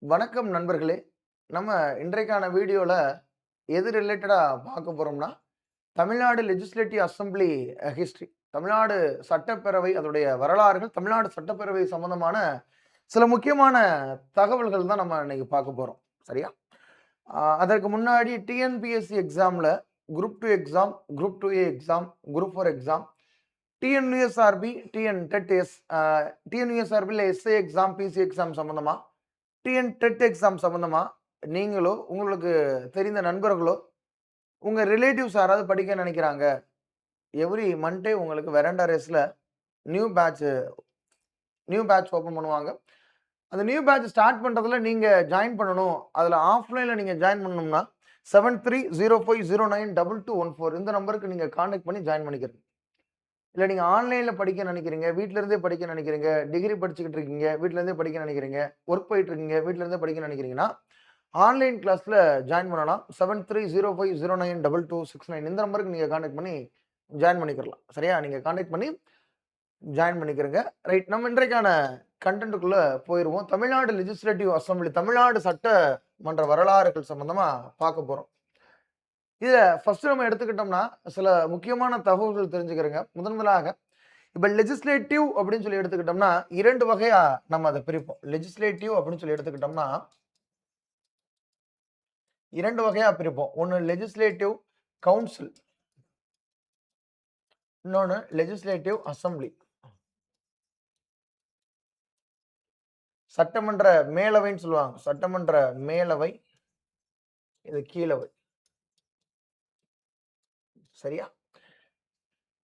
வணக்கம் நண்பர்களே. நம்ம இன்றைக்கான வீடியோல எது ரிலேட்டடா பார்க்க போறோம்னா, Tamil Nadu legislative assembly history. Tamil Nadu சட்டப்பேரவை அதோடைய வரலாறுகள், தமிழ்நாடு சட்டப்பேரவை சம்பந்தமான சில முக்கியமான தகவல்கள் தான் நம்ம இன்னைக்கு பார்க்க போறோம். சரியா? அதற்கு முன்னாடி டிஎன்பிஎஸ்சி எக்ஸாம்ல குரூப் 2 எக்ஸாம், குரூப் 2ஏ exam, group 4 exam, TNUSRB, TN TET S டிஎன்யூஎஸ்ஆர்பில எஸ்ஏ எக்ஸாம், பிசி எக்ஸாம் சம்பந்தமா டிஎன் டெட் எக்ஸாம் சம்பந்தமா நீங்களோ, உங்களுக்கு தெரிந்த நண்பர்களோ, உங்க ரிலேட்டிவ்ஸ் யாராவது படிக்க நினைக்கிறாங்க. எவ்ரி மண்டே உங்களுக்கு வெராண்டா ரேஸ்ல new batch new batch open பண்ணுவாங்க. அந்த நியூ பேட்ச் ஸ்டார்ட் பண்றதுல நீங்க ஜாயின் பண்ணணும். அதுல ஆஃப்லைன்ல நீங்க ஜாயின் பண்ணணும்னா 7305092214 இந்த நம்பருக்கு நீங்க கான்டாக்ட் பண்ணி ஜாயின் பண்ணிக்கிறீங்க. இல்ல நீங்க ஆன்லைன்ல படிக்க நினைக்கிறீங்க, வீட்ல இருந்தே படிக்க நினைக்கிறீங்க, டிகிரி படிச்சுக்கிட்டு இருக்கீங்க, வீட்ல இருந்தே படிக்க நினைக்கிறீங்க, ஒர்க் போயிட்டு இருக்கீங்க, வீட்ல இருந்தே படிக்க நினைக்கிறீங்கன்னா, ஆன்லைன் கிளாஸ்ல ஜாயின் பண்ணலாம். 7305092269 இந்த நம்பருக்கு நீங்க கான்டாக்ட் பண்ணி ஜாயின் பண்ணிக்கிறலாம். சரியா? நீங்க கான்டாக்ட் பண்ணி ஜாயின் பண்ணிக்கிறங்க. ரைட். நம்ம இன்றைக்கான கன்டென்ட்க்குள்ள போயிருவோம். தமிழ்நாடு லெஜிஸ்லேட்டிவ் அசெம்பிளி, தமிழ்நாடு சட்டமன்ற வரலாறுகள் சம்பந்தமா பார்க்க போறோம். இதுல ஃபர்ஸ்ட் நம்ம எடுத்துக்கிட்டோம்னா, சில முக்கியமான தகவல்கள் தெரிஞ்சுக்கிறங்க. முதலாக இப்ப லெஜிஸ்லேட்டிவ் அப்படின்னு சொல்லி எடுத்துக்கிட்டோம்னா, 2 வகையா நம்ம அத பிரிப்போம். லெஜிஸ்லேட்டிவ் அப்படின்னு சொல்லி எடுத்துக்கிட்டோம்னா, 2 வகையா பிரிப்போம். ஒண்ணு லெஜிஸ்லேட்டிவ் கவுன்சில், இன்னொன்னு லெஜிஸ்லேட்டிவ் அசெம்பிளி. சட்டமன்ற மேலவைன்னு சொல்லுவாங்க. சட்டமன்ற மேலவை, இது கீழவை. சரியா?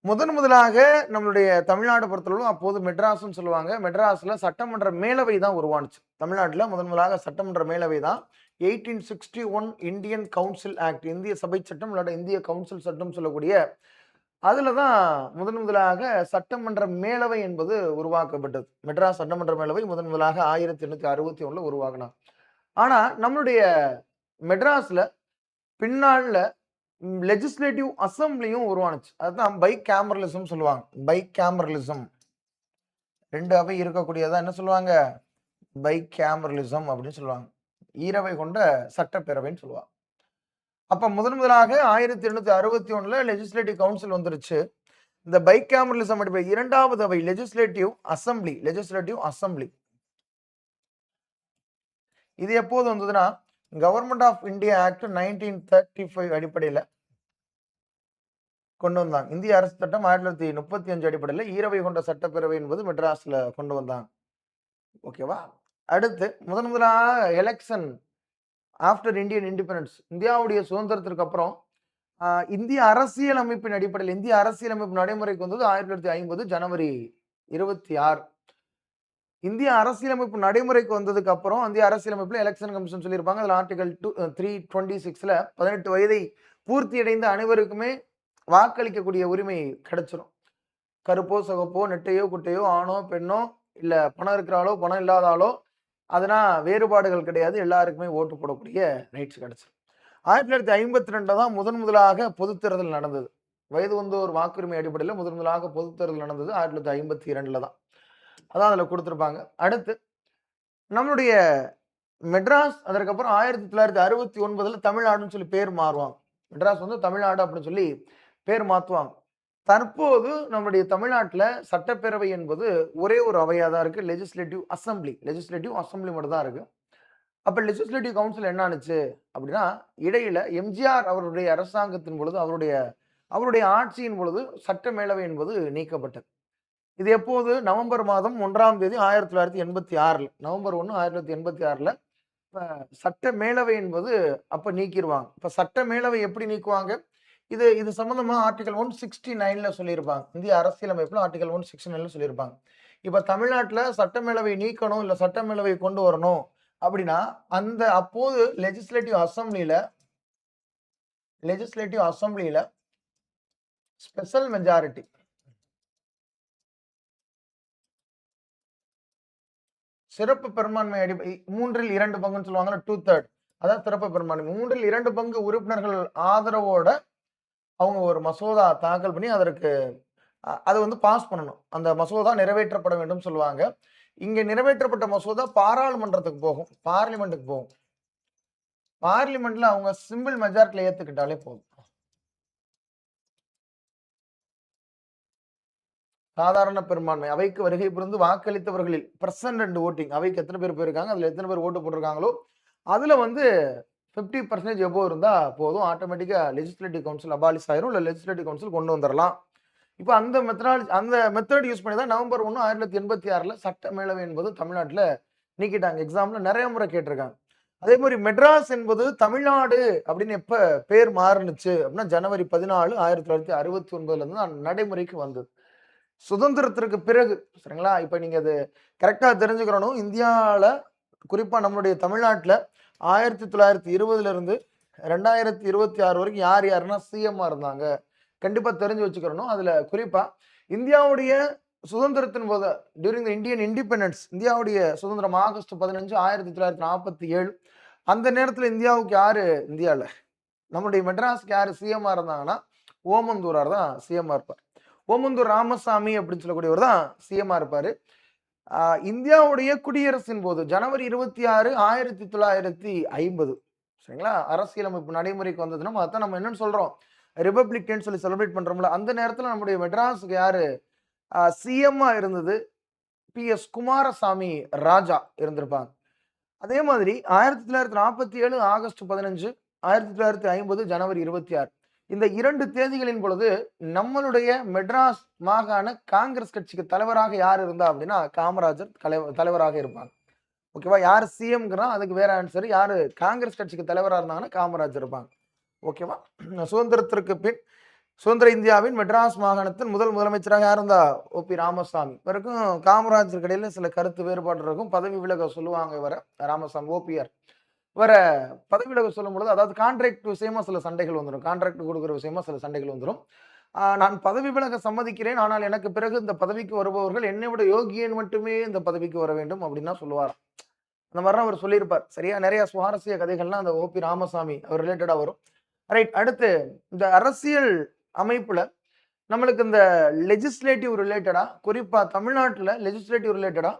முதலாக நம்மளுடைய தமிழ்நாடு பொறுத்தளவு அப்போது மெட்ராஸ்ன்னு சொல்லுவாங்க. மெட்ராஸ்ல சட்டமன்ற மேலவை தான் உருவானுச்சு. தமிழ்நாட்டுல முதலாக சட்டமன்ற மேலவை தான் 1861 இந்தியன் கவுன்சில் ஆக்ட், இந்திய சபை சட்டம் இல்லாட்ட இந்திய கவுன்சில் சட்டம் சொல்லக்கூடிய அதுல தான் முதலாக சட்டமன்ற மேலவை என்பது உருவாக்கப்பட்டது. மெட்ராஸ் சட்டமன்ற மேலவை முதலாக 1861ல உருவாக்குனாங்க. ஆனா நம்மளுடைய மெட்ராஸ்ல பின்னாள்ல லெஜிஸ்லேட்டிவ் அசெம்பிளியும் உருவானுச்சு. அதுதான் பை கேமரலிசம் சொல்லுவாங்க. பை கேமரலிசம் 2 அவை இருக்கக்கூடியதா என்ன சொல்லுவாங்க? பை கேமரலிசம் அப்படின்னு சொல்லுவாங்க. ஈரவை கொண்ட சட்டப்பேரவைன்னு சொல்லுவாங்க. அப்ப முதலாக 1861ல லெஜிஸ்லேட்டிவ் கவுன்சில் வந்துருச்சு. இந்த பை கேமரலிசம் அடிப்படை 2வது அவை லெஜிஸ்லேட்டிவ் அசெம்பிளி, லெஜிஸ்லேட்டிவ் அசெம்பிளி. இது எப்போது வந்ததுன்னா, கவர்ன்மென்ட் ஆஃப் இந்தியா ஆக்ட் 1935 அடிப்படையில கொண்டு வந்தாங்க. இந்திய அரசு சட்டம் 1935 அடிப்படையில ஈரவை கொண்ட சட்டப்பேரவை என்பது மெட்ராஸ்ல கொண்டு வந்தாங்க. ஓகேவா? அடுத்து முதலாக எலெக்ஷன் ஆஃப்டர் இந்தியன் இண்டிபெண்டன்ஸ், இந்தியாவுடைய சுதந்திரத்திற்கு அப்புறம் இந்திய அரசியலமைப்பின் அடிப்படையில் இந்திய அரசியலமைப்பு நடைமுறைக்கு வந்தது 1950 ஜனவரி 26. இந்திய அரசியலமைப்பு நடைமுறைக்கு வந்ததுக்கு அப்புறம் இந்திய அரசியலமைப்புல எலெக்ஷன் கமிஷன் சொல்லியிருப்பாங்க. அதுல ஆர்டிகல் 326ல 18 வயதை பூர்த்தியடைந்த அனைவருக்குமே வாக்களிக்கக்கூடிய உரிமை கிடைச்சிரும். கருப்போ, சிவப்போ, நெட்டையோ, குட்டையோ, ஆணோ, பெண்ணோ, இல்ல பணம் இருக்கிற ஆளோ, பணம் இல்லாத ஆளோ, அதனால் வேறுபாடுகள் கிடையாது. எல்லாருக்குமே ஓட்டு போடக்கூடிய ரைட்ஸ் கிடைச்சிரும். 1952 தான் முதலாக பொதுத் தேர்தல் நடந்தது. வயது வந்தோர் வாக்குரிமை அடிப்படையில் முதலாக பொதுத் தேர்தல் நடந்தது 1952ல தான். அதான் அதுல கொடுத்திருப்பாங்க. அடுத்து நம்மளுடைய மெட்ராஸ் அதற்கப்புறம் 1969ல தமிழ்நாடுன்னு சொல்லி பேர் மாறுவாங்க. மெட்ராஸ் வந்து தமிழ்நாடு அப்படின்னு சொல்லி பேர் மாத்துவாங்க. தற்போது நம்முடைய தமிழ்நாட்டுல சட்டப்பேரவை என்பது ஒரே ஒரு அவையா தான் இருக்கு. Legislative assembly. லெஜிஸ்லேட்டிவ் அசெம்பிளி மட்டும் தான் இருக்கு. அப்ப லெஜிஸ்லேட்டிவ் கவுன்சில் என்ன ஆனுச்சு அப்படின்னா, இடையில எம்ஜிஆர் அவருடைய அரசாங்கத்தின் பொழுது, அவருடைய ஆட்சியின் பொழுது சட்ட மேலவை என்பது நீக்கப்பட்டது. இது எப்போது? நவம்பர் மாதம் 1ஆம் தேதி 1986ல. நவம்பர் 1 1986ல இப்ப சட்ட மேலவை என்பது அப்ப நீக்கிருவாங்க. இப்ப சட்ட மேலவை எப்படி நீக்குவாங்க? இது சம்பந்தமா ஆர்டிகல் 169ல சொல்லியிருப்பாங்க. இந்திய அரசியலமைப்புல ஆர்டிகல் 169ல சொல்லியிருப்பாங்க. இப்ப தமிழ்நாட்டுல சட்டமேலவை நீக்கணும், இல்ல சட்டமேலவை கொண்டு வரணும் அப்படின்னா, அந்த அப்போது லெஜிஸ்லேட்டிவ் அசெம்பிளில ஸ்பெஷல் மெஜாரிட்டி, சிறப்பு பெரும்பான்மை 3ல் 2 பங்குன்னு சொல்லுவாங்கல்ல, 2/3. அதான் சிறப்பு பெரும்பான்மை. 3ல் 2 பங்கு உறுப்பினர்கள் ஆதரவோட அவங்க ஒரு மசோதா தாக்கல் பண்ணி அதற்கு அது வந்து பாஸ் பண்ணணும். அந்த மசோதா நிறைவேற்றப்பட வேண்டும் சொல்லுவாங்க. இங்க நிறைவேற்றப்பட்ட மசோதா பாராளுமன்றத்துக்கு போகும், பார்லிமென்ட்க்கு போகும். பார்லிமென்ட்ல அவங்க சிம்பிள் மெஜாரிட்டில ஏத்துக்கிட்டாலே போதும். சாதாரண பெரும்பான்மை. அவைக்கு வருகை புரிந்து வாக்களித்தவர்களில் பெர்சன்ட் அண்ட் வோட்டிங். அவைக்கு எத்தனை பேர் போயிருக்காங்க, அதுல எத்தனை பேர் ஓட்டு போட்டிருக்காங்களோ, அதுல வந்து 50% எபோவ் இருந்தா போதும். ஆட்டோமேட்டிக்கா லெஜிஸ்லேட்டிவ் கவுன்சில் அபாலிஷ் ஆயிரும். இல்ல லெஜிஸ்லேட்டிவ் கவுன்சில் கொண்டு வந்துரலாம். இப்ப அந்த மெத்தட் யூஸ் பண்ணி தான் நவம்பர் 1, 1986ல சட்ட மேலவை என்பது தமிழ்நாட்டுல நீக்கிட்டாங்க. எக்ஸாம்ல நெறைய முறை கேட்டிருக்காங்க. அதே மாரி மெட்ராஸ் என்பது தமிழ்நாடு அப்படின்னு எப்ப பேர் மாறுனுச்சு அப்படின்னா, ஜனவரி 14, 1969ல இருந்து தான் நடைமுறைக்கு வந்தது. சுதந்திரத்திற்கு பிறகு சரிங்களா? இப்ப நீங்க அது கரெக்ட்டா தெரிஞ்சுக்கிறணும். இந்தியால குறிப்பா நம்மளுடைய தமிழ்நாட்டுல 1920ல இருந்து 2026 வரைக்கும் யார் யாருன்னா சிஎம்மா இருந்தாங்க. கண்டிப்பா தெரிஞ்சு வச்சுக்கிறணும். அதுல குறிப்பா இந்தியாவுடைய சுதந்திரத்தின் போது டியூரிங் த இந்தியன் இண்டிபெண்டன்ஸ் இந்தியாவுடைய சுதந்திரம் ஆகஸ்ட் 15, 1947 அந்த நேரத்துல இந்தியாவுக்கு யாரு இந்தியால நம்முடைய மெட்ராஸ்க்கு யாரு சிஎம்மா இருந்தாங்கன்னா, ஓமந்தூரார் தான் சிஎம்மா இருப்பார். ஓமந்தூர் ராமசாமி அப்படின்னு சொல்லக்கூடியவர் தான் சிஎம்மா இருப்பாரு. இந்தியாவுடைய குடியரசின் போது ஜனவரி 26, 1950 சரிங்களா? அரசியலமைப்பு நடைமுறைக்கு வந்ததுன்னா, அதான் நம்ம என்னன்னு சொல்றோம்? ரிபப்ளிக் டேன்னு சொல்லி செலிப்ரேட் பண்றோம்ல. அந்த நேரத்துல நம்முடைய மெட்ராஸ்க்கு யாரு சிஎம்மா இருந்தது? பி.எஸ். குமாரசாமி ராஜா இருந்திருப்பாங்க. அதே மாதிரி 1947 ஆகஸ்ட் 15, 1950 ஜனவரி 26 இந்த 2 தேதிகளின் பொழுது நம்மளுடைய மெட்ராஸ் மாகாண காங்கிரஸ் கட்சிக்கு தலைவராக யார் இருந்தா அப்படின்னா, காமராஜர் தலைவராக இருப்பாங்க. ஓகேவா? யார் சிஎம்ங்கிறா அதுக்கு வேற ஆன்சர். யாரு காங்கிரஸ் கட்சிக்கு தலைவரா இருந்தாங்கன்னா, காமராஜர் இருப்பாங்க. ஓகேவா? சுதந்திரத்திற்கு பின் சுதந்திர இந்தியாவின் மெட்ராஸ் மாகாணத்தின் முதலமைச்சராக யார் இருந்தா? ஓ.பி. ராமசாமி. இவருக்கும் காமராஜருக்கு இடையில சில கருத்து வேறுபாடு இருக்கும். பதவி விலக சொல்லுவாங்க இவர. ராமசாமி ஓபிஆர். இவர பதவி விலக சொல்லும்பொழுது, அதாவது கான்ட்ராக்ட் விஷயமா சில சண்டைகள் வந்துரும். கான்ட்ராக்ட் குடுக்குற விஷயமா சில சண்டைகள் வந்துரும். நான் பதவி விலக சம்மதிக்கிறேன். ஆனால் எனக்கு பிறகு இந்த பதவிக்கு வருபவர்கள் என்னை விட யோகியன் மட்டுமே இந்த பதவிக்கு வர வேண்டும் அப்படின்னு தான் சொல்லுவாராம். அந்த மாரிலாம் அவர் சொல்லியிருப்பார். சரியா? நெறைய சுவாரஸ்ய கதைகள்லாம் அந்த ஓ.பி. ராமசாமி அவர் ரிலேட்டடா வரும். ரைட். அடுத்து இந்த அரசியல் அமைப்புல நம்மளுக்கு இந்த லெஜிஸ்லேட்டிவ் ரிலேட்டடா குறிப்பா தமிழ்நாட்டுல லெஜிஸ்லேட்டிவ் ரிலேட்டடா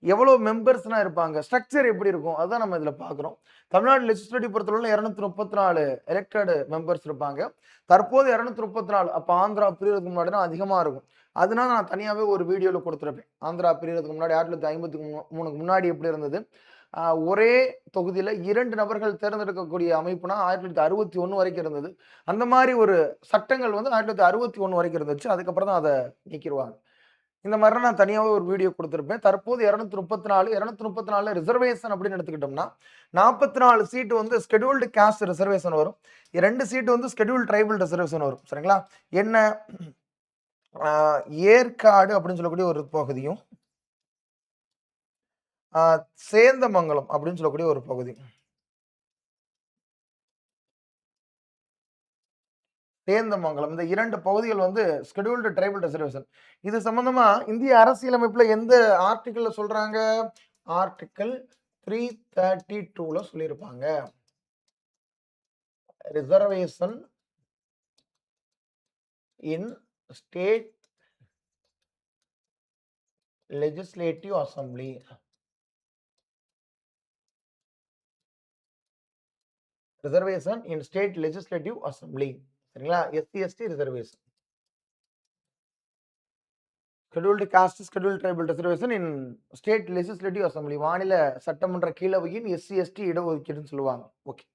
எவ்வளவு மெம்பர்ஸ்லாம் இருப்பாங்க? ஸ்ட்ரக்சர் எப்படி இருக்கும்? அதான் நம்ம இதுல பார்க்கிறோம். தமிழ்நாடு லெஜிஸ்லேட்டிவ் பொறுத்தளவுல 234 எலெக்டட் மெம்பர்ஸ் இருப்பாங்க. தற்போது 234 அப்ப ஆந்திரா பிரியறதுக்கு முன்னாடினா அதிகமா இருக்கும். அதனால நான் தனியாவே ஒரு வீடியோல குடுத்திருப்பேன். ஆந்திரா பிரியறதுக்கு முன்னாடி 1953க்கு முன்னாடி எப்படி இருந்தது? ஒரே தொகுதியில 2 நபர்கள் தேர்ந்தெடுக்கக்கூடிய அமைப்புனா 1961 வரைக்கும் இருந்தது. அந்த மாரி ஒரு சட்டங்கள் வந்து 1961 வரைக்கும் இருந்துச்சு. அதுக்கப்புறம் தான் அத நீக்கிருவாங்க. இந்த மாரிலாம் நான் தனியாவே ஒரு வீடியோ குடுத்திருப்பேன். தற்போது 234 ரிசர்வேஷன் அப்படின்னு எடுத்துக்கிட்டோம்னா, 44 சீட் வந்து ஷெட்யூல்டு காஸ்ட் ரிசர்வேஷன் வரும். 2 சீட் வந்து ஷெட்யூல்டு ட்ரைபல் ரிசர்வேஷன் வரும். சரிங்களா? என்ன ஏற்காடு அப்படின்னு சொல்லக்கூடிய ஒரு பகுதியும், சேந்தமங்கலம் அப்படின்னு சொல்லக்கூடிய ஒரு பகுதி. சேந்தமங்கலம் இந்த 2 பகுதிகள் வந்து ஷெட்யூல்டு ட்ரைபல் ரிசர்வேஷன். இது சம்பந்தமா இந்திய அரசியலமைப்புல எந்த ஆர்டிகிள்ல சொல்றாங்க? ஆர்டிகிள் 332ல சொல்லியிருப்பாங்க. Reservation in state legislative assembly. Reservation in state legislative assembly. சரிங்களா? SC ST reservation. Scheduled caste, scheduled tribal reservation in state legislative assembly. மாநில சட்டமன்ற கீழவையின் எஸ்சி/எஸ்டி இடஒதுக்கீடுன்னு சொல்லுவாங்க. ஓகே.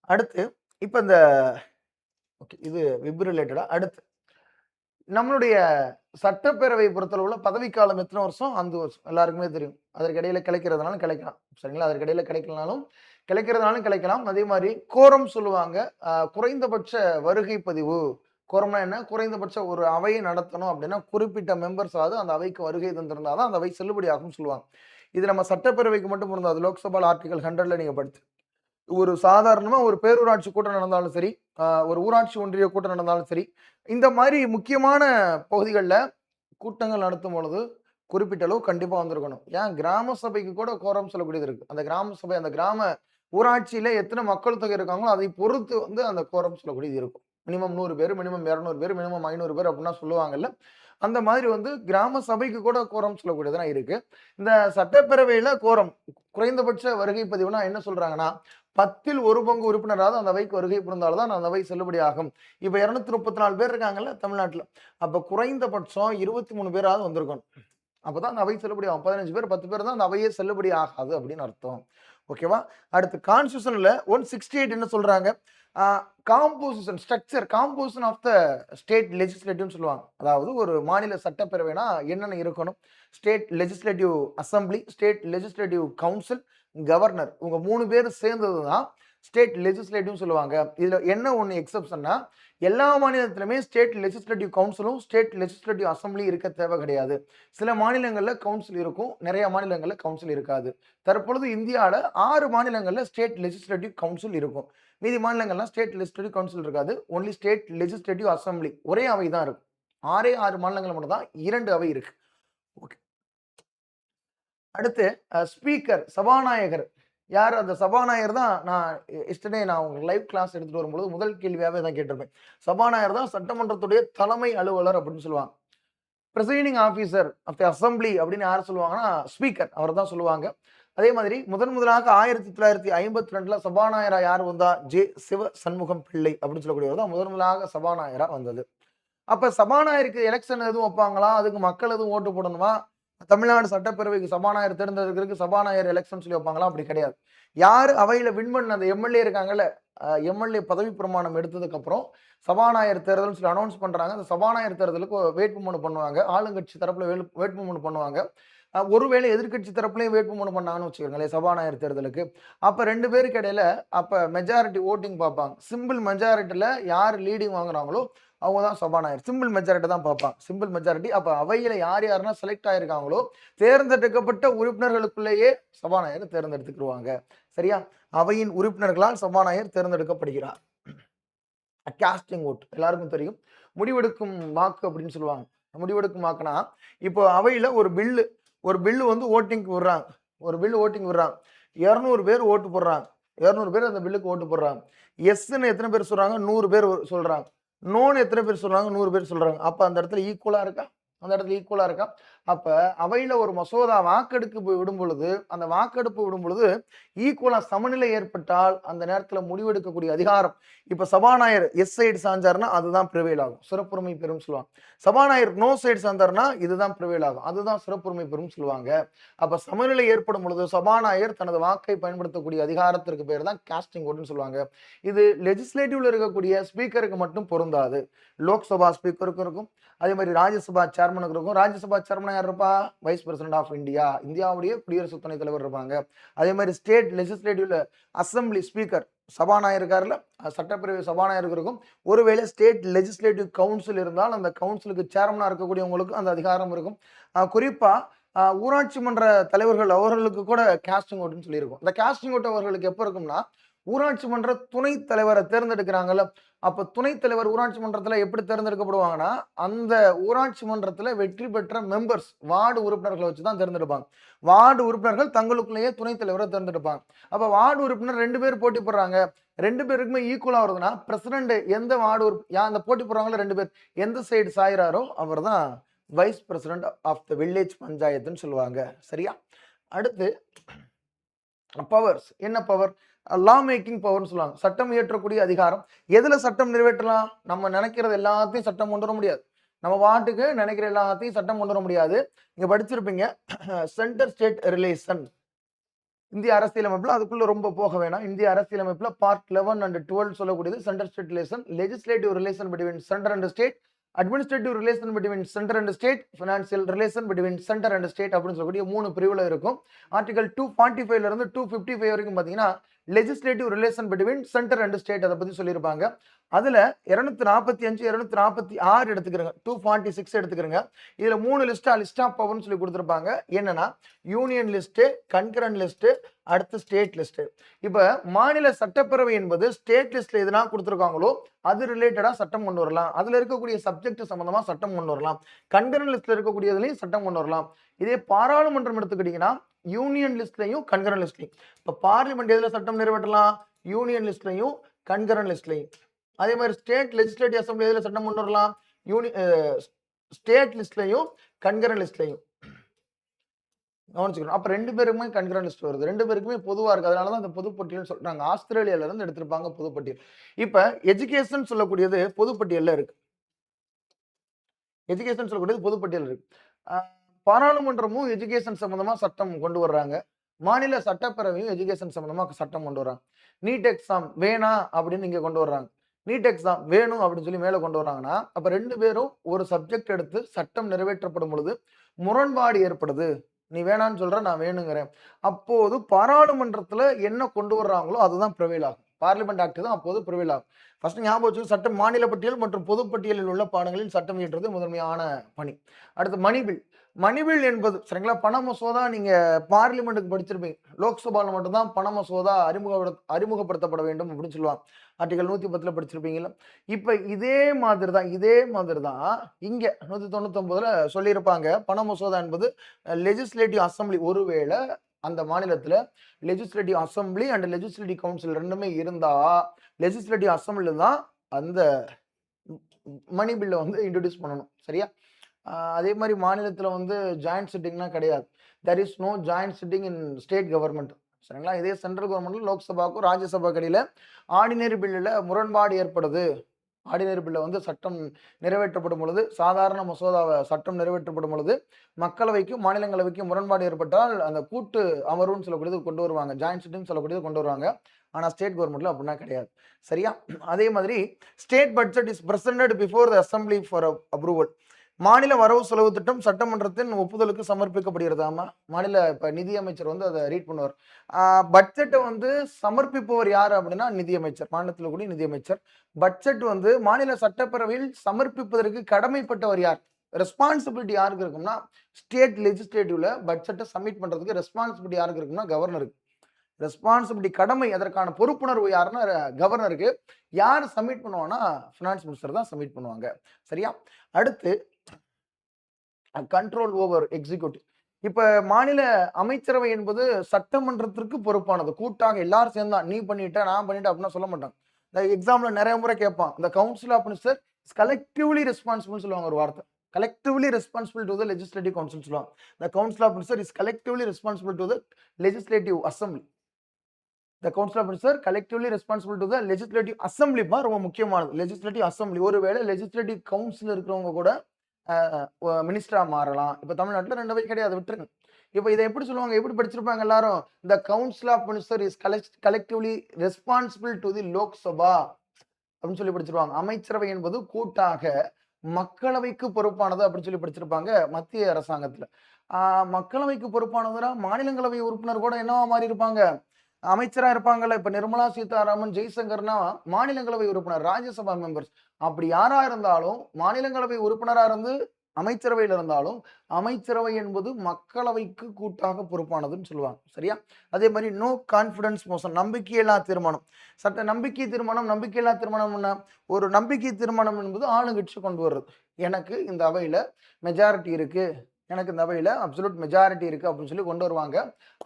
அடுத்து இப்ப இந்த ஓகே இது விப் ரிலேட்டடா. அடுத்து நம்மளுடைய சட்டப்பேரவை பொறுத்தளவுல பதவிக்காலம் எத்தனை வருஷம்? 5 வருஷம். எல்லாருக்குமே தெரியும். அதற்கு இடையில கிடைக்கிறதுனாலும் கிடைக்கலாம். சரிங்களா? அதற்கு இடையில கிடைக்கலனாலும் கிடைக்கிறதுனாலும் கிடைக்கலாம். அதே மாரி கோரம் சொல்லுவாங்க. குறைந்தபட்ச வருகை பதிவு. கோரம்னா என்ன? குறைந்தபட்ச ஒரு அவையை நடத்தணும் அப்படின்னா, குறிப்பிட்ட மெம்பர்ஸாவது அந்த அவைக்கு வருகை தந்திருந்தா தான் அந்த அவை செல்லுபடியாகும்னு சொல்லுவாங்க. இது நம்ம சட்டப்பேரவைக்கு மட்டும் பொருந்தாது. லோக்சபால ஆர்டிகல் 100ல நீங்க படிச்சு ஒரு சாதாரணமா ஒரு பேரூராட்சி கூட்டம் நடந்தாலும் சரி, ஒரு ஊராட்சி ஒன்றிய கூட்டம் நடந்தாலும் சரி, இந்த மாரி முக்கியமான பகுதிகள்ல கூட்டங்கள் நடத்தும் பொழுது, குறிப்பிட்ட அளவு கண்டிப்பா வந்திருக்கணும். ஏன் கிராம சபைக்கு கூட கோரம் சொல்லக்கூடியது இருக்கு. அந்த கிராம சபை, அந்த கிராம ஊராட்சியில எத்தனை மக்கள் தொகை இருக்காங்களோ, அதை பொறுத்து வந்து அந்த கோரம் சொல்லக்கூடியது இருக்கும். மினிமம் 100 பேரு, மினிமம் 200 பேரு, மினிமம் 500 பேர் அப்டின்னா சொல்லுவாங்கல்ல. அந்த மாதிரி வந்து கிராம சபைக்கு கூட கோரம் சொல்லக்கூடியதெல்லாம் இருக்கு. இந்த சட்டப்பேரவையில கோரம் குறைந்தபட்ச வருகை பதிவுனா என்ன சொல்றாங்கன்னா, 10ல் 1 பங்கு உறுப்பினராவது அந்த அவைக்கு வருகை புரிந்தால் தான் அந்த அவை செல்லுபடியாகும். இப்ப 234 பேர் இருக்காங்கல்ல தமிழ்நாட்டுல. அப்ப குறைந்தபட்சம் 23 பேராவது வந்திருக்கணும். அப்பதான் அந்த அவை செல்லுபடியாகும். 15 பேர் 10 பேர் தான் அந்த அவையே செல்லுபடி ஆகாது அப்படின்னு அர்த்தம். ஓகேவா? அடுத்து கான்ஸ்டிடியூஷன்ல 168 என்ன சொல்றாங்க? Composition structure composition of the state லெஜிஸ்லேட்டிவ்னு சொல்லுவாங்க. அதாவது ஒரு மாநில சட்டப்பேரவைனா என்னென்ன இருக்கணும்? State legislative assembly, state legislative council, governor. இவங்க 3 பேர் சேர்ந்தது தான் ஸ்டேட் லெஜிஸ்லேட்டிவ்னு சொல்லுவாங்க. இதுல என்ன ஒண்ணு எக்ஸெப்ஷன்னா, எல்லா மாநிலத்திலுமே ஸ்டேட் லெஜிஸ்லேட்டிவ் கவுன்சிலும், ஸ்டேட் லெஜிஸ்லேட்டிவ் அசெம்பிளியும் இருக்க தேவை கிடையாது. சில மாநிலங்கள்ல கவுன்சில் இருக்கும். நிறைய மாநிலங்கள்ல கவுன்சில் இருக்காது. தற்பொழுது இந்தியால 6 மாநிலங்கள்ல ஸ்டேட் லெஜிஸ்லேட்டிவ் கவுன்சில் இருக்கும். மீதி மாநிலங்கள்லாம் ஸ்டேட் லெஜிஸ்லேட்டிவ் கவுன்சில் இருக்காது. Only state legislative assembly. ஒரே அவை தான் இருக்கும். 6 மாநிலங்கள்ல மட்டும் தான் 2 அவை இருக்கு. ஓகே. அடுத்து ஸ்பீக்கர், சபாநாயகர். யார் அந்த சபாநாயகர் தான் நான் எஸ்டர்டே நான் உங்களுக்கு லைவ் கிளாஸ் எடுத்துட்டு வரும்பொழுது முதல் கேள்வியாவே தான் கேட்டிருப்பேன். சபாநாயகர் தான் சட்டமன்றத்துடைய தலைமை அலுவலர் அப்படின்னு சொல்லுவாங்க. Presiding officer of the assembly அப்படின்னு யார் சொல்லுவாங்கன்னா, ஸ்பீக்கர் அவர் தான் சொல்லுவாங்க. அதே மாதிரி முதலாக 1952ல சபாநாயகரா யார் வந்தா? சிவ சண்முகம் பிள்ளை அப்படின்னு சொல்லக்கூடியவர் தான் முதலாக சபாநாயகரா வந்தது. அப்ப சபாநாயகருக்கு எலெக்ஷன் எதுவும் வைப்பாங்களா? அதுக்கு மக்கள் எதுவும் ஓட்டு போடணுமா? தமிழ்நாடு சட்டப்பேரவைக்கு சபாநாயகர் தேர்ந்தெடுக்கிறதுக்கு சபாநாயகர் எலெக்ஷன் சொல்லி வைப்பாங்களா? அப்படி கிடையாது. யாரு அவையில வின் பண்ண அந்த எம்எல்ஏ இருக்காங்கல்ல, எம்எல்ஏ பதவி பிரமாணம் எடுத்ததுக்கு அப்புறம் சபாநாயகர் தேர்தல்னு சொல்லி அனௌன்ஸ் பண்றாங்க. அந்த சபாநாயகர் தேர்தலுக்கு வேட்புமனு பண்ணுவாங்க. ஆளுங்கட்சி தரப்புல வேட்புமனு பண்ணுவாங்க. ஒருவேளை எதிர்க்கட்சி தரப்புலயும் வேட்புமனு பண்ணாங்கன்னு வச்சுக்கோங்களேன் சபாநாயகர் தேர்தலுக்கு. அப்ப 2 பேருக்கு இடையில அப்ப மெஜாரிட்டி வோட்டிங் பார்ப்பாங்க. சிம்பிள் மெஜாரிட்டில யார் லீடிங் வாங்குறாங்களோ அவங்க தான் சபாநாயகர். சிம்பிள் மெஜாரிட்டி தான் பார்ப்பாங்க. Simple majority. அப்ப அவையில யாரெல்லாம் செலக்ட் ஆயிருக்காங்களோ தேர்ந்தெடுக்கப்பட்ட உறுப்பினர்களுக்குள்ளேயே சபாநாயகர் தேர்ந்தெடுத்துக்குருவாங்க. சரியா? அவையின் உறுப்பினர்களால் சபாநாயகர் தேர்ந்தெடுக்கப்படுகிறார். காஸ்டிங் ஓட் எல்லாருக்கும் தெரியும். முடிவெடுக்கும் வாக்கு அப்படின்னு சொல்லுவாங்க. முடிவெடுக்கும் வாக்குனா, இப்போ அவையில ஒரு பில்லு வந்து ஓட்டிங்க்கு விடுறாங்க. ஒரு பில் ஓட்டிங் விடுறாங்க. 200 பேர் ஓட்டு போடுறாங்க. 200 பேர் அந்த பில்லுக்கு ஓட்டு போடுறாங்க. எஸ்ன்னு எத்தனை பேர் சொல்றாங்க? 100 பேர் சொல்றாங்க. நோன்னு எத்தனை பேர் சொல்றாங்க? 100 பேர் சொல்றாங்க. அப்ப அந்த இடத்துல ஈக்குவலா இருக்கா? அந்த இடத்துல ஈக்குவலா இருக்கா? அப்ப அவையில ஒரு மசோதா வாக்கெடுப்பு விடும் பொழுது, அந்த வாக்கெடுப்பு விடும் பொழுது ஈக்குவலா சமநிலை ஏற்பட்டால் அந்த நேரத்துல முடிவெடுக்கக்கூடிய அதிகாரம் இப்ப சபாநாயகர் எஸ் சைடு சாஞ்சாருன்னா அதுதான் பிரிவேல் ஆகும். சிறப்புரிமை பெறும் சொல்லுவாங்க. சபாநாயகர் நோ சைடு சார்ந்தாருன்னா இதுதான் பிரிவேல் ஆகும். அதுதான் சிறப்புரிமை பெறும் சொல்லுவாங்க. அப்ப சமநிலை ஏற்படும் பொழுது சபாநாயகர் தனது வாக்கை பயன்படுத்தக்கூடிய அதிகாரத்திற்கு பேர் தான் காஸ்டிங் ஓட்டுன்னு சொல்லுவாங்க. இது லெஜிஸ்லேட்டிவ்ல இருக்கக்கூடிய ஸ்பீக்கருக்கு மட்டும் பொருந்தாது. லோக்சபா ஸ்பீக்கருக்கும் இருக்கும். அதே மாதிரி ராஜ்யசபா சேர்மனுக்கு இருக்கும். ராஜ்யசபா சேர்மனா யார் இருப்பா? Vice president of India. இந்தியாவுடைய குடியரசு துணைத் தலைவர் இருப்பாங்க. அதே மாதிரி ஸ்டேட் லெஜிஸ்லேட்டிவ்ல அசெம்பிளி ஸ்பீக்கர் சபாநாயகர் இருக்காருல்ல, சட்டப்பேரவை சபாநாயகருக்கு இருக்கும். ஒருவேளை ஸ்டேட் லெஜிஸ்லேட்டிவ் கவுன்சில் இருந்தால் அந்த கவுன்சிலுக்கு சேர்மனா இருக்கக்கூடியவங்களுக்கு அந்த அதிகாரம் இருக்கும். குறிப்பா ஊராட்சி மன்ற தலைவர்கள் அவர்களுக்கு கூட காஸ்டிங் ஓட்டுன்னு சொல்லியிருக்கும். இந்த காஸ்டிங் ஓட்டு அவர்களுக்கு எப்போ இருக்கும்னா, ஊராட்சி மன்ற துணைத் தலைவரை தேர்ந்தெடுக்கிறாங்கல்ல, அப்ப துணைத் தலைவர் ஊராட்சி மன்றத்துல எப்படி தேர்ந்தெடுக்கப்படுவாங்கன்னா, அந்த ஊராட்சி மன்றத்துல வெற்றி பெற்ற மெம்பர்ஸ் வார்டு உறுப்பினர்களை வச்சு தான் தேர்ந்தெடுப்பாங்க. வார்டு உறுப்பினர்கள் தங்களுக்குள்ளேயே துணைத் தலைவரை தேர்ந்தெடுப்பாங்க. அப்ப வார்டு உறுப்பினர் 2 பேர் போட்டி போடுறாங்க. 2 பேருக்குமே ஈக்குவலா வருதுன்னா, பிரசிடென்ட் எந்த வார்டு அந்த போட்டி போடுறாங்களோ 2 பேர் எந்த சைடு சாயிறாரோ அவர்தான் vice president of the village பஞ்சாயத்துன்னு சொல்லுவாங்க. சரியா? அடுத்து பவர்ஸ். என்ன பவர்? லா மேக்கிங் பவர்னு சொல்லுவாங்க. சட்டம் இயற்றக்கூடிய அதிகாரம். எதுல சட்டம் நிறைவேற்றலாம்? நம்ம நினைக்கிறது எல்லாத்தையும் சட்டம் கொண்டு வர முடியாது. நம்ம பாட்டுக்கு நினைக்கிற எல்லாத்தையும் சட்டம் கொண்டு வர முடியாது. நீங்க படிச்சிருப்பீங்க சென்டர் ஸ்டேட் ரிலேஷன். இந்திய அரசியலமைப்புல அதுக்குள்ள ரொம்ப போக வேணாம். இந்திய அரசியலமைப்புல பார்ட் 11 அண்ட் 12 சொல்லக்கூடியது centre state relation, legislative relation between centre and state, administrative relation between centre and state, financial relation between centre and state அப்படின்னு சொல்லக்கூடிய 3 பிரிவுல இருக்கும். ஆர்டிகல் 245ல இருந்து 255 வரைக்கும் பாத்தீங்கன்னா legislative relation between centre and state அதை பத்தி சொல்லியிருப்பாங்க. அதுல 245, 246 எடுத்துக்கிறங்க, 246 எடுத்துக்கிறங்க. இதுல 3 லிஸ்ட் ஆஃப் பவர்னு சொல்லி கொடுத்திருப்பாங்க. என்னன்னா யூனியன் லிஸ்ட், கன்கரண்ட் லிஸ்ட், அடுத்து ஸ்டேட் லிஸ்ட். இப்ப மாநில சட்டப்பேரவை என்பது ஸ்டேட் லிஸ்ட்ல எதுனா கொடுத்திருக்காங்களோ அது ரிலேட்டடா சட்டம் கொண்டு வரலாம். அதுல இருக்கக்கூடிய சப்ஜெக்ட் சம்பந்தமா சட்டம் கொண்டு வரலாம். கன்கரண்ட் லிஸ்ட்ல இருக்கக்கூடியதுலயும் சட்டம் கொண்டு வரலாம். இதே பாராளுமன்றம் எடுத்துக்கிட்டீங்கன்னா யூனியன் லிஸ்ட்லயும் கன்கரண்ட் லிஸ்ட்லயும். இப்ப பார்லிமெண்ட் எதுல சட்டம் நிறைவேற்றலாம்? Union லிஸ்ட்லயும் concurrent லிஸ்ட்லயும். அதே மாதிரி ஸ்டேட் லெஜிஸ்லேட்டிவ் அசெம்பிளி எதுல சட்டம் கொண்டு வரலாம்? ஸ்டேட் லிஸ்ட்லயும் கன்கரண்ட் லிஸ்ட்லயும் கவனிச்சுக்கணும். அப்ப 2 பேருக்குமே கன்கரண்ட் லிஸ்ட் வருது. 2 பேருக்குமே பொதுவா இருக்கு. அதனால தான் அந்த பொதுப்பட்டியல்னு சொல்றாங்க. ஆஸ்திரேலியால இருந்து எடுத்திருப்பாங்க பொதுப்பட்டியல். இப்ப எஜுகேஷன் சொல்லக்கூடியது பொதுப்பட்டியல்ல இருக்கு. எஜுகேஷன் சொல்லக்கூடியது பொதுப்பட்டியல் இருக்கு. அ பாராளுமன்றமும் எஜுகேஷன் சம்பந்தமா சட்டம் கொண்டு வர்றாங்க. மாநில சட்டப்பேரவையும் எஜுகேஷன் சம்பந்தமா சட்டம் கொண்டு வர்றாங்க. நீட் எக்ஸாம் வேணாம் அப்படின்னு இங்க கொண்டு வர்றாங்க. நீட் எக்ஸாம் வேணும் அப்படின்னு சொல்லி மேல கொண்டு வர்றாங்கன்னா, அப்ப 2 பேரும் ஒரு சப்ஜெக்ட் எடுத்து சட்டம் நிறைவேற்றப்படும் பொழுது முரண்பாடு ஏற்படுது. நீ வேணான்னு சொல்ற, நான் வேணுங்கிறேன். அப்போது பாராளுமன்றத்துல என்ன கொண்டு வர்றாங்களோ அதுதான் ப்ரிவைல் ஆகும். பார்லிமென்ட் ஆக்ட் தான் அப்போது ப்ரிவைல் ஆகும். ஃபர்ஸ்ட் ஞாபகம் வச்சுக்கோங்க. சட்டம் மாநில பட்டியல் மற்றும் பொதுப்பட்டியலில் உள்ள பாடங்களில் சட்டம் இயற்றுவது முதன்மையான பணி. அடுத்து மணி பில். மணி பில் என்பது சரிங்களா, பண மசோதா நீங்க பார்லிமென்ட்க்கு படிச்சிருப்பீங்க. லோக்சபால மட்டும் தான் பண மசோதா அறிமுகப்படுத்தப்பட வேண்டும் அப்படின்னு சொல்லுவாங்க. ஆர்டிகல் 110ல படிச்சிருப்பீங்கல்ல. இப்ப இதே மாதிரி தான் இங்க 199ல சொல்லியிருப்பாங்க. பண மசோதா என்பது லெஜிஸ்லேட்டிவ் அசெம்பிளி ஒருவேளை அந்த மாநிலத்துல legislative assembly and legislative council 2மே இருந்தா லெஜிஸ்லேட்டிவ் அசெம்பிளி தான் அந்த மணி பில்ல வந்து இன்ட்ரோடியூஸ் பண்ணணும். சரியா? அதே மாதிரி மாநிலத்துல வந்து ஜாயிண்ட் சிட்டிங்னா கிடையாது. There is no joint sitting in state government. சரிங்களா? இதே சென்ட்ரல் கவர்மெண்ட்ல லோக்சபாவுக்கும் ராஜ்யசபாக்கு இடையில ஆர்டினரி பில்லுல முரண்பாடு ஏற்படுது. ஆர்டினரி பில்ல வந்து சட்டம் நிறைவேற்றப்படும் பொழுது, சாதாரண மசோதாவ சட்டம் நிறைவேற்றப்படும் பொழுது, மக்களவைக்கும், மாநிலங்களவைக்கும் முரண்பாடு ஏற்பட்டால், அந்த கூட்டு அமர்வுன்னு சொல்லக்கூடியது கொண்டு வருவாங்க. ஜாயிண்ட் சிட்டிங்னு சொல்லக்கூடியது கொண்டு வருவாங்க. ஆனா ஸ்டேட் கவர்மெண்ட்ல அப்படின்னா கிடையாது. சரியா? அதே மாதிரி state budget is presented before the assembly for approval. மாநில வரவு செலவு திட்டம் சட்டமன்றத்தின் ஒப்புதலுக்கு சமர்ப்பிக்கப்படுகிறது. ஆமா, மாநில இப்ப நிதியமைச்சர் வந்து அதை ரீட் பண்ணுவார். பட்ஜெட்டை வந்து சமர்ப்பிப்பவர் யார் அப்படின்னா நிதியமைச்சர், மாநிலத்தில் கூடிய நிதியமைச்சர். பட்ஜெட் வந்து மாநில சட்டப்பேரவையில் சமர்ப்பிப்பதற்கு கடமைப்பட்டவர் யார்? ரெஸ்பான்சிபிலிட்டி யாருக்கு இருக்கும்னா, ஸ்டேட் லெஜிஸ்லேட்டிவ்ல பட்ஜெட்டை சப்மிட் பண்றதுக்கு ரெஸ்பான்சிபிலிட்டி யாருக்கு இருக்கும்னா கவர்னருக்கு. ரெஸ்பான்சிபிலிட்டி கடமை, அதற்கான பொறுப்புணர்வு யாருன்னா கவர்னருக்கு. யார் சப்மிட் பண்ணுவாங்கன்னா ஃபினான்ஸ் மினிஸ்டர் தான் சப்மிட் பண்ணுவாங்க. சரியா? அடுத்து கண்ட்ரோல் ஓவர் எக்ஸிக்யூட்டிவ். இப்ப மாநில அமைச்சரவை என்பது சட்டமன்றத்திற்கு பொறுப்பானது. கூட்டாக எல்லாரும் சேர்ந்தா நீ பண்ணிட்ட நான் பண்ணிட்டேன் அப்படின்னா சொல்ல மாட்டாங்க. இந்த எக்ஸாம்ல நிறைய முறை கேட்பான். இந்த council of minister is collectively responsible சொல்லுவாங்க ஒரு வார்த்தை. Collectively responsible to the legislative council சொல்லுவாங்க. The council of minister is collectively responsible to the legislative assembly. The council of minister collectively responsible to the legislative assembly ரொம்ப முக்கியமானது. Legislative assembly. ஒருவேளை legislative council இருக்கிறவங்க கூட மினிஸ்டரா மாறலாம். இப்ப தமிழ்நாட்டுல 2 வகை கிடையாது, விட்டுருங்க. இப்ப இதை எப்படி சொல்லுவாங்க, எப்படி படிச்சிருப்பாங்க எல்லாரும்? The council of minister is collectively responsible to the Lok Sabha அப்படின்னு சொல்லி படிச்சிருவாங்க. அமைச்சரவை என்பது கூட்டாக மக்களவைக்கு பொறுப்பானது அப்படின்னு சொல்லி படிச்சிருப்பாங்க மத்திய அரசாங்கத்துல. மக்களவைக்கு பொறுப்பானதுன்னா மாநிலங்களவை உறுப்பினர் கூட என்னவா மாறி இருப்பாங்க? அமைச்சரா இருப்பாங்கல்ல. இப்ப நிர்மலா சீதாராமன், ஜெய்சங்கர்னா மாநிலங்களவை உறுப்பினர், ராஜ்யசபா மெம்பர்ஸ். அப்படி யாரா இருந்தாலும் மாநிலங்களவை உறுப்பினரா இருந்து அமைச்சரவையில் இருந்தாலும், அமைச்சரவை என்பது மக்களவைக்கு கூட்டாக பொறுப்பானதுன்னு சொல்லுவாங்க. சரியா? அதே மாதிரி நோ கான்ஃபிடன்ஸ் மோஷன், நம்பிக்கையில்லா தீர்மானம். நம்பிக்கையில்லா தீர்மானம் என்ன? ஒரு நம்பிக்கை தீர்மானம் என்பது ஆளுங்கட்சி கொண்டு வர்றது. எனக்கு இந்த அவையில மெஜாரிட்டி இருக்கு, எனக்கு இந்த அவையில அப்சல்யூட் மெஜாரிட்டி இருக்கு அப்படின்னு சொல்லி கொண்டு வருவாங்க.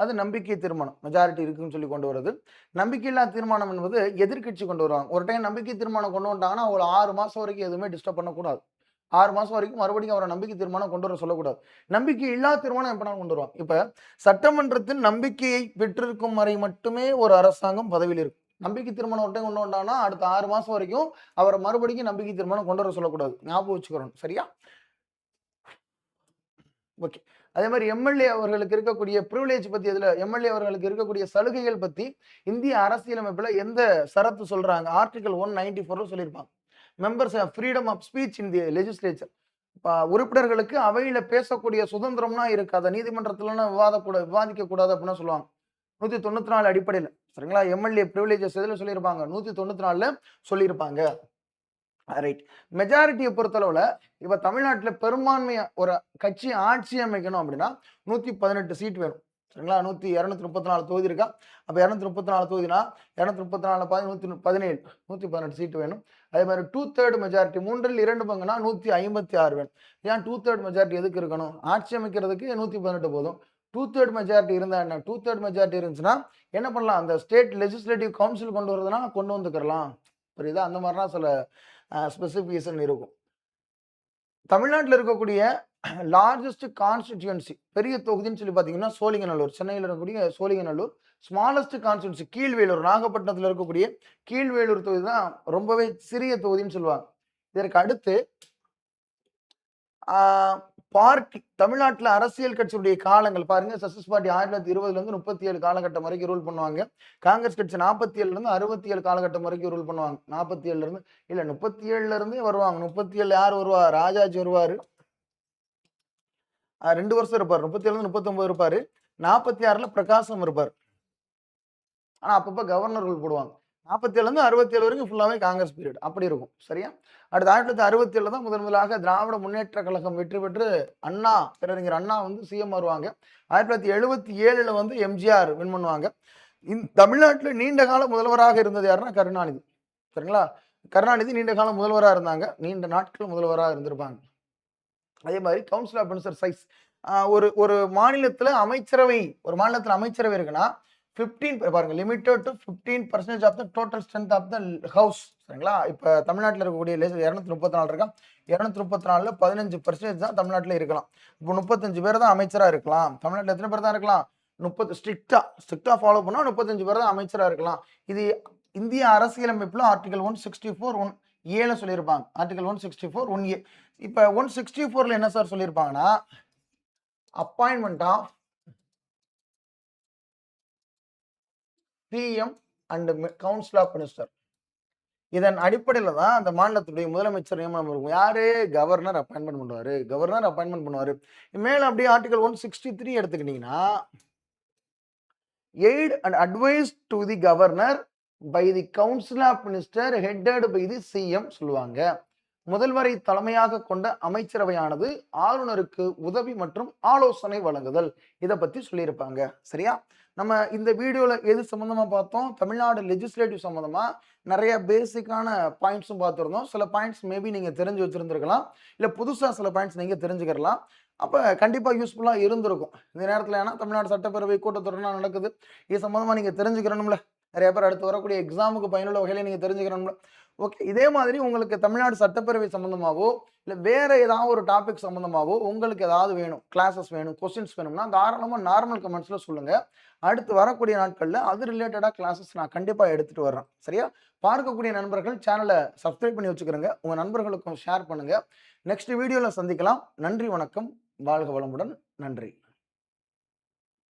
அது நம்பிக்கை தீர்மானம். மெஜாரிட்டி இருக்குன்னு சொல்லி கொண்டு வருது. நம்பிக்கையில்லா தீர்மானம் என்பது எதிர்க்கட்சி கொண்டு வருவாங்க. ஒரு டைம் நம்பிக்கை தீர்மானம் கொண்டு வந்துட்டாங்கன்னா, ஒரு 6 மாசம் வரைக்கும் எதுவுமே டிஸ்டர்ப் பண்ணக்கூடாது. 6 மாசம் வரைக்கும் மறுபடியும் அவரை நம்பிக்கை தீர்மானம் கொண்டு வர சொல்லக்கூடாது. நம்பிக்கை இல்லா தீர்மானம் எப்பனாலும் கொண்டு வருவாங்க. இப்ப சட்டமன்றத்தின் நம்பிக்கையை பெற்றிருக்கும் வரை மட்டுமே ஒரு அரசாங்கம் பதவியில் இருக்கும். நம்பிக்கை தீர்மானம் ஒரு டைம் கொண்டு வந்தாங்கன்னா, அடுத்த 6 மாசம் வரைக்கும் அவரை மறுபடியும் நம்பிக்கை தீர்மானம் கொண்டு வர சொல்லக்கூடாது. ஞாபகம் வச்சுக்கிறோம். சரியா? ஓகே. அதே மாதிரி எம்எல்ஏ அவர்களுக்கு இருக்கக்கூடிய பிரிவிலேஜ் பத்தி, எம்எல்ஏ அவர்களுக்கு இருக்கக்கூடிய சலுகைகள் பத்தி இந்திய அரசியலமைப்புல எந்த சரத்து சொல்றாங்க? ஆர்டிகல் 194ல சொல்லியிருப்பாங்க. Members have freedom of speech in the legislature. உறுப்பினர்களுக்கு அவையில பேசக்கூடிய சுதந்திரம்னா இருக்கு. அதை நீதிமன்றத்துலலாம் விவாதிக்க கூடாது அப்படின்னு சொல்லுவாங்க. 194 அடிப்படையில. சரிங்களா? எம்எல்ஏ பிரிவிலேஜஸ் எதுல சொல்லியிருப்பாங்க? 194ல சொல்லியிருப்பாங்க. ரைட். மெஜாரிட்டியை பொறுத்தளவுல இப்ப தமிழ்நாட்டுல பெரும்பான்மையா ஒரு கட்சி ஆட்சி அமைக்கணும் அப்படின்னா 118 சீட் வேணும். சரிங்களா? 234 தொகுதி இருக்கா? அப்ப 234 தொகுதினா 234 பாதி 117 118 சீட் வேணும். அதே மாதிரி 2/3 மெஜாரிட்டி, 2 பங்குனா 156 வேணும். ஏன் 2/3 மெஜாரிட்டி எதுக்கு இருக்கணும்? ஆட்சி அமைக்கிறதுக்கு 118 போதும். 2/3 மெஜாரிட்டி இருந்தா என்ன? 2/3 மெஜாரிட்டி இருந்துச்சுன்னா என்ன பண்ணலாம்? அந்த ஸ்டேட் லெஜிஸ்லேட்டிவ் கவுன்சில் கொண்டு வரதுனா கொண்டு வந்துக்கலாம். புரியுதா? அந்த மாதிரிலாம் சில ஸ்பெசிஃபிகேஷன் இருக்கும். தமிழ்நாட்டுல இருக்கக்கூடிய லார்ஜஸ்ட் கான்ஸ்டிட்யூயன்சி பெரிய தொகுதின்னு சொல்லி பார்த்தீங்கன்னா, சோழிங்கநல்லூர். சென்னையில இருக்கக்கூடிய சோழிங்கநல்லூர். ஸ்மாலஸ்ட் கான்ஸ்டிட்யூயன்சி கீழ்வேலூர். நாகப்பட்டினத்தில இருக்கக்கூடிய கீழ்வேலூர் தொகுதி தான் ரொம்பவே சிறிய தொகுதின்னு சொல்லுவாங்க. இதற்கு அடுத்து ஆ பார்ட்டி தமிழ்நாட்டுல அரசியல் கட்சியுடைய காலங்கள் பாருங்க. சக்சஸ் பார்ட்டி 1920லேருந்து 37 காலகட்டம் வரைக்கும் ரூல் பண்ணுவாங்க. காங்கிரஸ் கட்சி 47லேருந்து 67 காலகட்டம் வரைக்கும் ரூல் பண்ணுவாங்க. 47லேருந்து இல்ல 37லேருந்தே வருவாங்க. 37 யார் வருவா? ராஜாஜி வருவாரு. 2 வருஷம் இருப்பாரு. 37லேருந்து 39 இருப்பாரு. 46ல பிரகாசம் இருப்பாரு. ஆனா அப்பப்ப கவர்னர் ரூல் போடுவாங்க. 47லேருந்து 67 வரைக்கும் ஃபுல்லாவே காங்கிரஸ் பீரியட். அப்படி இருக்கும். சரியா? அடுத்து 1967ல தான் முதலாக திராவிட முன்னேற்ற கழகம் வெற்றி பெற்று அண்ணா, பேரறிஞர் அண்ணா வந்து சிஎம் வருவாங்க. 1977ல வந்து எம்ஜிஆர் வின் பண்ணுவாங்க. தமிழ்நாட்டுல நீண்ட கால முதல்வராக இருந்தது யாருன்னா கருணாநிதி. சரிங்களா? கருணாநிதி நீண்ட காலம் முதல்வரா இருந்தாங்க. நீண்ட நாட்கள் முதல்வரா இருந்திருப்பாங்க. அதே மாதிரி கவுன்சில் ஆஃப் மினிஸ்டர் சைஸ் ஒரு ஒரு மாநிலத்துல அமைச்சரவை இருக்குன்னா 15 பாருங்க limited to 15% of the total strength of the house. சரிங்களா? இப்ப தமிழ்நாட்டுல இருக்கக்கூடிய 234 இருக்கா? 234ல 15% தான் தமிழ்நாட்டுல இருக்கலாம். இப்போ 35 பேர் தான் அமைச்சரா இருக்கலாம். தமிழ்நாட்டுல எத்தனை பேர் தான் இருக்கலாம்? 30 ஸ்ட்ரிக்டா ஃபாலோ பண்ணா 35 பேர் தான் அமைச்சரா இருக்கலாம். இது இந்திய அரசியலமைப்புல ஆர்டிகல் 164 ஏல சொல்லியிருப்பாங்க. Article 164 1A. இப்ப 164ல என்ன சார் சொல்லியிருப்பாங்கன்னா, appointment of CM and council of minister. இதன் அடிப்படையில தான் அந்த மாநிலத்துடைய முதலமைச்சர் நியமனம் இருக்கும். யாரு? கவர்னர் அப்பாயின்மெண்ட் பண்ணுவாரு. மேல அப்படியே ஆர்டிகல் 163 எடுத்துக்கிட்டீங்கன்னா, aid and advice to the governor by the council of minister headed by the CM சொல்லுவாங்க. முதல்வரை தலைமையாக கொண்ட அமைச்சரவையானது ஆளுநருக்கு உதவி மற்றும் ஆலோசனை வழங்குதல். இதை பத்தி சொல்லியிருப்பாங்க. சரியா? நம்ம இந்த வீடியோல எது சம்பந்தமா பார்த்தோம்? தமிழ்நாடு லெஜிஸ்லேட்டிவ் சம்பந்தமா நிறைய பேசிக்கான பாயிண்ட்ஸும் பார்த்துருந்தோம். சில பாயிண்ட்ஸ் மேபி நீங்க தெரிஞ்சு வச்சிருந்திருக்கலாம். இல்ல புதுசா சில பாயிண்ட்ஸ் நீங்க தெரிஞ்சுக்கலாம். அப்ப கண்டிப்பா யூஸ்ஃபுல்லா இருந்திருக்கும். இந்த நேரத்துல ஏன்னா தமிழ்நாடு சட்டப்பேரவை கூட்டத்தொடர் நடக்குது. இது சம்பந்தமா நீங்க தெரிஞ்சுக்கணும்ல. நிறைய பேர் அடுத்து வரக்கூடிய எக்ஸாமுக்கு பயனுள்ள வகையில நீங்க தெரிஞ்சுக்கணும்ல. ஓகே. இதே மாதிரி உங்களுக்கு தமிழ்நாடு சட்டப்பேரவை சம்பந்தமாவோ, இல்ல வேற ஏதாவது ஒரு டாபிக் சம்பந்தமாவோ உங்களுக்கு ஏதாவது வேணும், கிளாஸஸ் வேணும், கொஸ்டின்ஸ் வேணும்னா தாராளமா நார்மல் கமெண்ட்ஸ்ல சொல்லுங்க. அடுத்து வரக்கூடிய நாட்கள்ல அது ரிலேட்டடா கிளாஸஸ் நான் கண்டிப்பா எடுத்துட்டு வர்றேன். சரியா? பார்க்கக்கூடிய நண்பர்கள் சேனலை சப்ஸ்கிரைப் பண்ணி வச்சுக்கிறங்க. உங்க நண்பர்களுக்கும் ஷேர் பண்ணுங்க. நெக்ஸ்ட் வீடியோல சந்திக்கலாம். நன்றி, வணக்கம். வாழ்க வளமுடன். நன்றி.